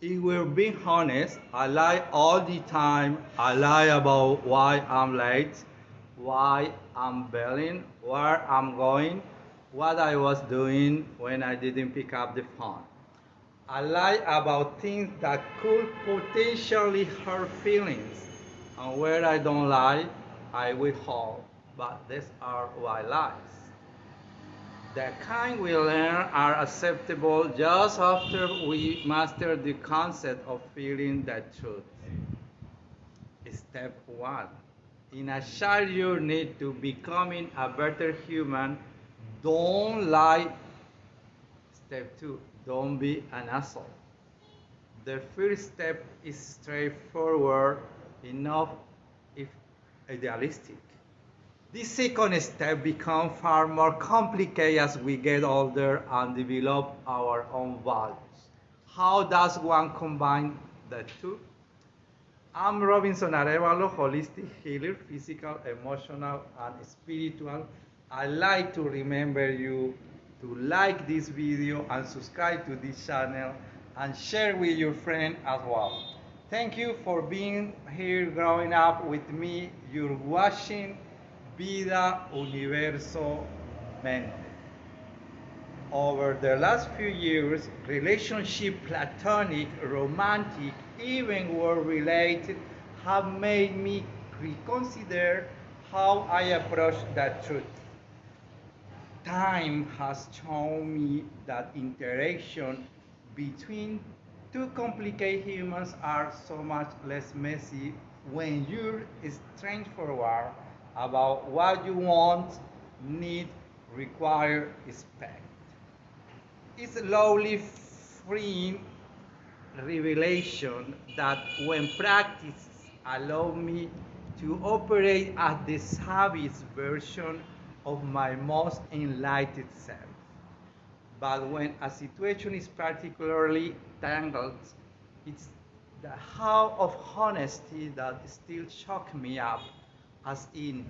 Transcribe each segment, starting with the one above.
If we're being honest, I lie all the time. I lie about why I'm late, why I'm bailing, where I'm going, what I was doing when I didn't pick up the phone. I lie about things that could potentially hurt feelings. And where I don't lie, I withhold. But these are white lies. The kind we learn are acceptable just after we master the concept of feeling the truth. Step 1. In a shared journey to becoming a better human, don't lie. Step 2. Don't be an asshole. The first step is straightforward enough if idealistic. The second step becomes far more complicated as we get older and develop our own values. How does one combine the two? I'm Robinson Arevalo, holistic healer, physical, emotional, and spiritual. I like to remember you to like this video and subscribe to this channel and share with your friend as well. Thank you for being here growing up with me. You're watching Vida Universo Mente. Over the last few years, relationship, platonic, romantic, even work-related, have made me reconsider how I approach that truth. Time has shown me that interaction between two complicated humans are so much less messy when you're straightforward about what you want, need, require, expect. It's a slowly freeing revelation that when practiced allow me to operate at the savviest version of my most enlightened self. But when a situation is particularly tangled, it's the how of honesty that still shock me up, as in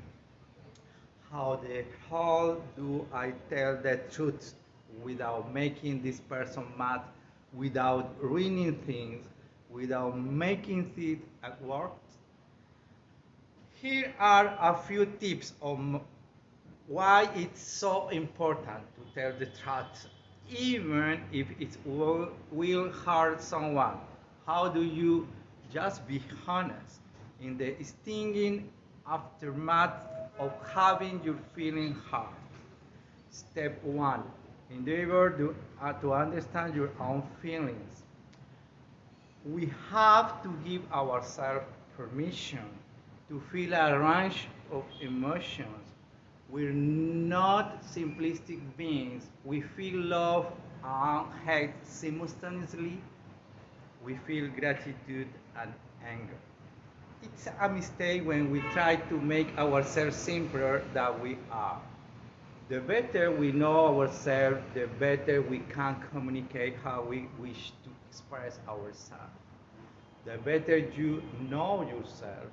how the hell do I tell the truth without making this person mad, without ruining things, without making it at work? Here are a few tips on why it's so important to tell the truth, even if it will hurt someone. How do you just be honest in the stinging aftermath of having your feeling hurt? Step 1. Endeavor to understand your own feelings. We have to give ourselves permission to feel a range of emotions. We're not simplistic beings. We feel love and hate simultaneously. We feel gratitude and anger. It's a mistake when we try to make ourselves simpler than we are. The better we know ourselves, the better we can communicate how we wish to express ourselves. The better you know yourself,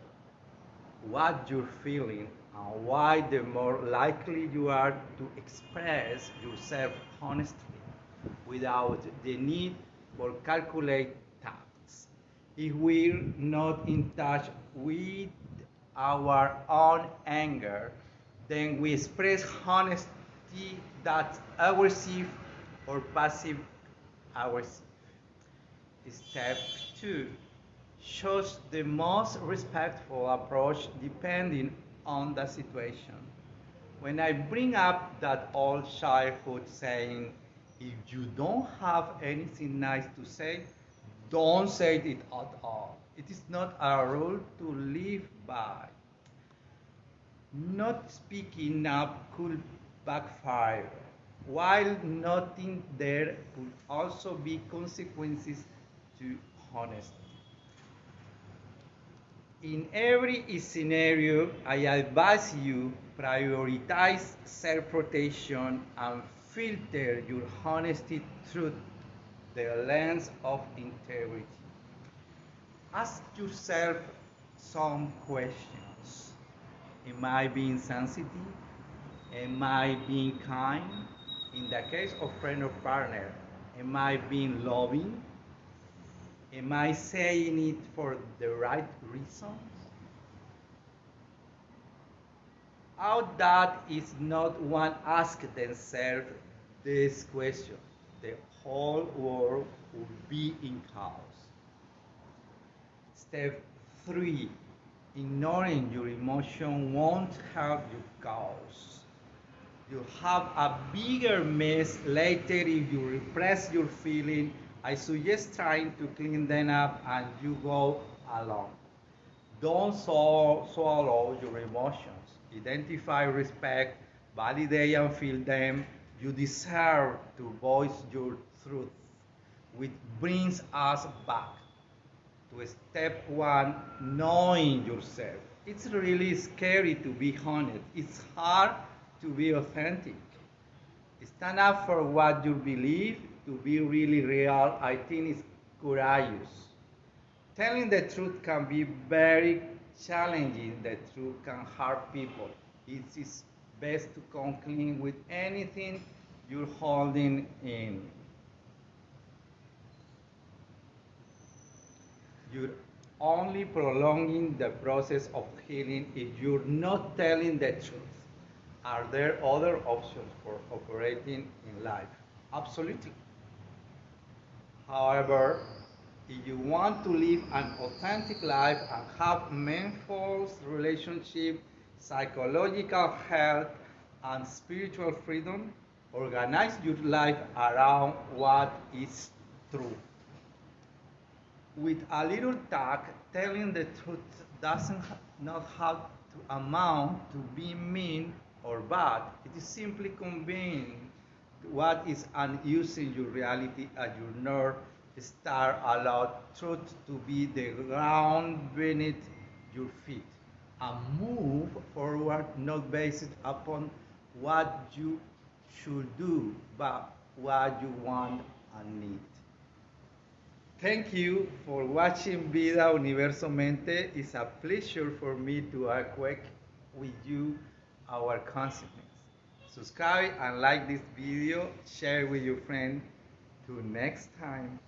what you're feeling, and why, the more likely you are to express yourself honestly without the need for calculated tasks. If we're not in touch with our own anger, then we express honesty that's aggressive or passive aggressive. Step 2. Choose the most respectful approach depending on the situation. When I bring up that old childhood saying, if you don't have anything nice to say, don't say it at all. It is not a rule to live by. Not speaking up could backfire, while nothing there could also be consequences to honesty. In every scenario, I advise you prioritize self-protection and filter your honesty through the lens of integrity. Ask yourself some questions. Am I being sensitive? Am I being kind? In the case of friend or partner, am I being loving? Am I saying it for the right reasons? Out that is not one ask themselves this question. The whole world would be in chaos. Step 3. Ignoring your emotion won't help your cause. You have a bigger mess later if you repress your feeling. I suggest trying to clean them up and you go along. Don't swallow your emotions. Identify, respect, validate, and feel them. You deserve to voice your truth, which brings us back to step 1, knowing yourself. It's really scary to be honest. It's hard to be authentic. Stand up for what you believe. To be really real, I think it's courageous. Telling the truth can be very challenging. The truth can hurt people. It is best to come clean with anything you're holding in. You're only prolonging the process of healing if you're not telling the truth. Are there other options for operating in life? Absolutely. However, if you want to live an authentic life and have meaningful relationships, psychological health, and spiritual freedom, organize your life around what is true. With a little tact, telling the truth doesn't not have to amount to being mean or bad. It is simply conveying what is unused in your reality as your North Star. Allow truth to be the ground beneath your feet and move forward not based upon what you should do, but what you want and need. Thank you for watching Vida Universo Mente. It's a pleasure for me to awake with you our consciousness. Subscribe and like this video. Share with your friends. Till next time.